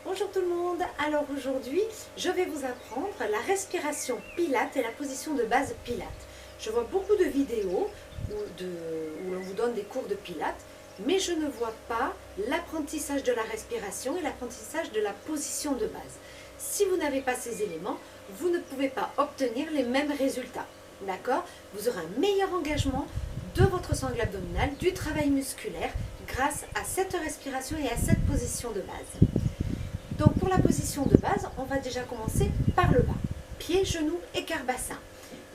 Bonjour tout le monde, alors aujourd'hui je vais vous apprendre la respiration Pilates et la position de base Pilates. Je vois beaucoup de vidéos où l'on vous donne des cours de Pilates, mais je ne vois pas l'apprentissage de la respiration et l'apprentissage de la position de base. Si vous n'avez pas ces éléments, vous ne pouvez pas obtenir les mêmes résultats. D'accord? Vous aurez un meilleur engagement de votre sangle abdominale, du travail musculaire, grâce à cette respiration et à cette position de base. Donc pour la position de base, on va déjà commencer par le bas. Pieds, genoux, écart bassin.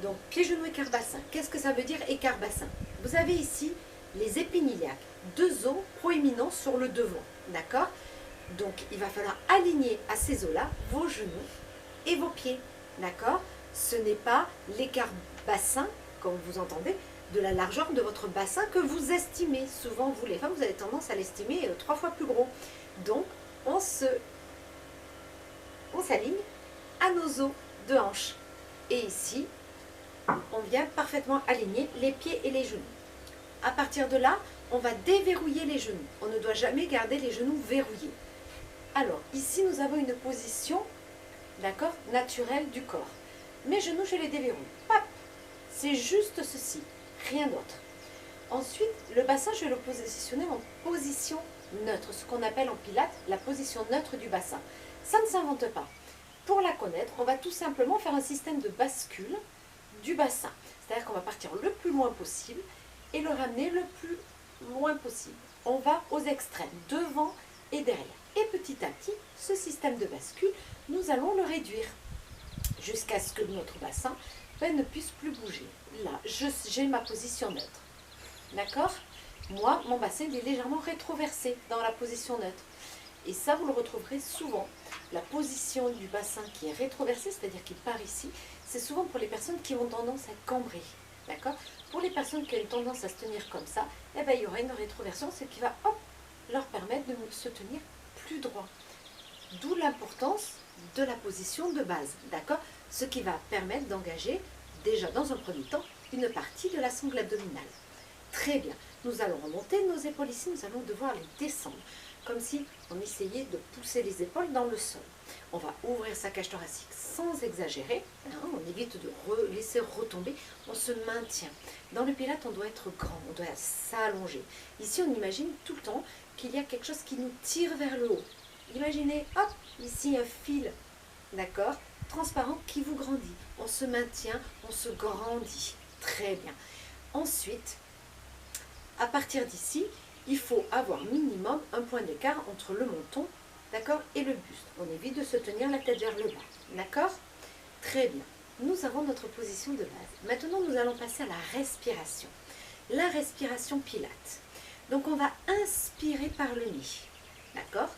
Donc pieds, genoux, écart bassin. Qu'est-ce que ça veut dire écart bassin? Vous avez ici les épines iliaques, deux os proéminents sur le devant. D'accord? Donc il va falloir aligner à ces os-là vos genoux et vos pieds. D'accord? Ce n'est pas l'écart bassin, comme vous entendez, de la largeur de votre bassin que vous estimez. Souvent, vous les femmes, vous avez tendance à l'estimer 3 fois plus gros. Donc, on s'aligne à nos os de hanche. Et ici, on vient parfaitement aligner les pieds et les genoux. À partir de là, on va déverrouiller les genoux. On ne doit jamais garder les genoux verrouillés. Alors, ici, nous avons une position, d'accord, naturelle du corps. Mes genoux, je les déverrouille. Hop, c'est juste ceci, rien d'autre. Ensuite, le bassin, je vais le positionner en position neutre, ce qu'on appelle en pilates la position neutre du bassin. Ça ne s'invente pas. Pour la connaître, on va tout simplement faire un système de bascule du bassin. C'est-à-dire qu'on va partir le plus loin possible et le ramener le plus loin possible. On va aux extrêmes, devant et derrière. Et petit à petit, ce système de bascule, nous allons le réduire jusqu'à ce que notre bassin ne puisse plus bouger. Là, j'ai ma position neutre. D'accord? Moi, mon bassin est légèrement rétroversé dans la position neutre. Et ça, vous le retrouverez souvent. La position du bassin qui est rétroversée, c'est-à-dire qui part ici, c'est souvent pour les personnes qui ont tendance à cambrer. D'accord? Pour les personnes qui ont une tendance à se tenir comme ça, eh ben, il y aura une rétroversion, ce qui va leur permettre de se tenir plus droit. D'où l'importance de la position de base. D'accord? Ce qui va permettre d'engager, déjà dans un premier temps, une partie de la sangle abdominale. Très bien. Nous allons remonter nos épaules ici, nous allons devoir les descendre. Comme si on essayait de pousser les épaules dans le sol. On va ouvrir sa cage thoracique sans exagérer. On évite de laisser retomber. On se maintient. Dans le pilate, on doit être grand, on doit s'allonger. Ici, on imagine tout le temps qu'il y a quelque chose qui nous tire vers le haut. Imaginez, hop, ici un fil, d'accord, transparent qui vous grandit. On se maintient, on se grandit. Très bien. Ensuite, à partir d'ici, il faut avoir minimum un point d'écart entre le menton, d'accord, et le buste. On évite de se tenir la tête vers le bas, d'accord? Très bien. Nous avons notre position de base. Maintenant, nous allons passer à la respiration. La respiration pilate. Donc, on va inspirer par le nez, d'accord?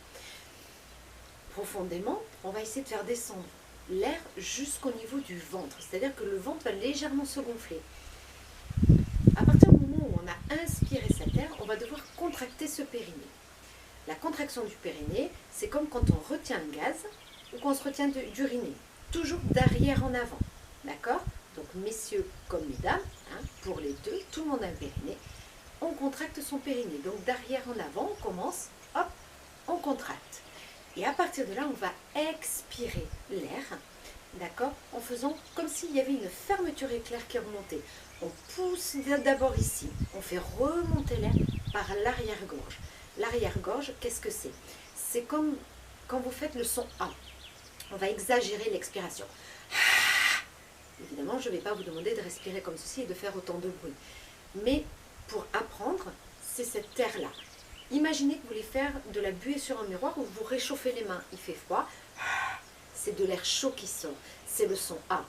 Profondément, on va essayer de faire descendre l'air jusqu'au niveau du ventre. C'est-à-dire que le ventre va légèrement se gonfler. À partir du moment où on a inspiré cet air, on va devoir contracter ce périnée. La contraction du périnée, c'est comme quand on retient le gaz ou qu'on se retient d'uriner. Toujours d'arrière en avant. D'accord? Donc messieurs comme mesdames, pour les deux, tout le monde a un périnée. On contracte son périnée. Donc d'arrière en avant, on commence, hop, on contracte. Et à partir de là, on va expirer l'air, d'accord, en faisant comme s'il y avait une fermeture éclair qui remontait. On pousse d'abord ici, on fait remonter l'air par l'arrière-gorge. L'arrière-gorge, qu'est-ce que c'est? C'est comme quand vous faites le son A. On va exagérer l'expiration. Évidemment, je ne vais pas vous demander de respirer comme ceci et de faire autant de bruit. Mais pour apprendre, c'est cet air-là. Imaginez que vous voulez faire de la buée sur un miroir où vous réchauffez les mains. Il fait froid. C'est de l'air chaud qui sort. C'est le son A.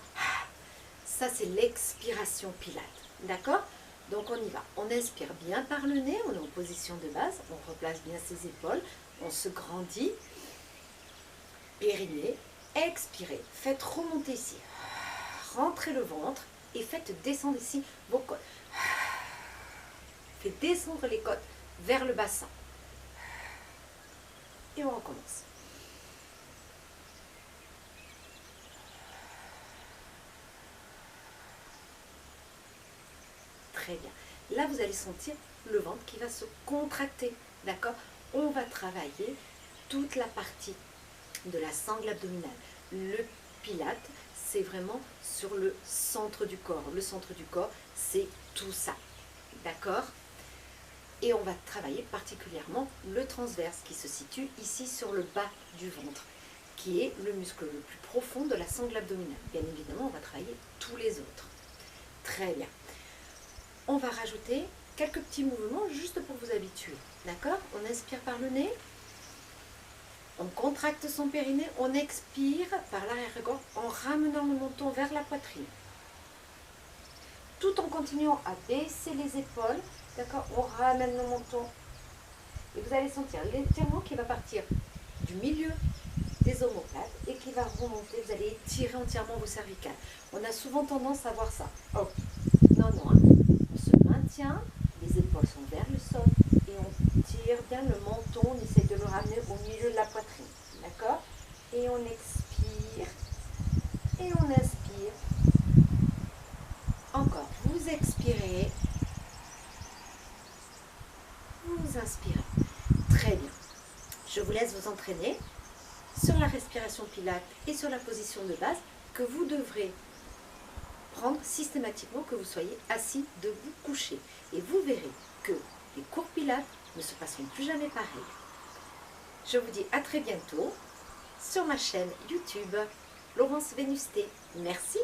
Ça, c'est l'expiration pilate. D'accord? Donc, on y va. On inspire bien par le nez. On est en position de base. On replace bien ses épaules. On se grandit. Périnée. Expirez. Faites remonter ici. Rentrez le ventre et faites descendre ici vos côtes. Faites descendre les côtes vers le bassin. Et on recommence. Très bien. Là, vous allez sentir le ventre qui va se contracter. D'accord? On va travailler toute la partie de la sangle abdominale. Le Pilate, c'est vraiment sur le centre du corps. Le centre du corps, c'est tout ça. D'accord? Et on va travailler particulièrement le transverse qui se situe ici sur le bas du ventre, qui est le muscle le plus profond de la sangle abdominale. Bien évidemment, on va travailler tous les autres. Très bien. On va rajouter quelques petits mouvements juste pour vous habituer. D'accord? On inspire par le nez. On contracte son périnée. On expire par l'arrière-gorge en ramenant le menton vers la poitrine. Tout en continuant à baisser les épaules. D'accord? On ramène le menton. Et vous allez sentir l'étirement qui va partir du milieu des omoplates et qui va remonter. Vous allez étirer entièrement vos cervicales. On a souvent tendance à voir ça. Oh, non, non. Hein. On se maintient, les épaules sont vers le sol et on tire bien le menton. On essaie de le ramener au milieu de la poitrine. D'accord? Et on expire. Et on inspire. Encore. Vous expirez. Vous inspirez. Très bien. Je vous laisse vous entraîner sur la respiration Pilate et sur la position de base que vous devrez prendre systématiquement, que vous soyez assis, debout, couché. Et vous verrez que les cours Pilate ne se passeront plus jamais pareil. Je vous dis à très bientôt sur ma chaîne YouTube Laurence Vénusté. Merci.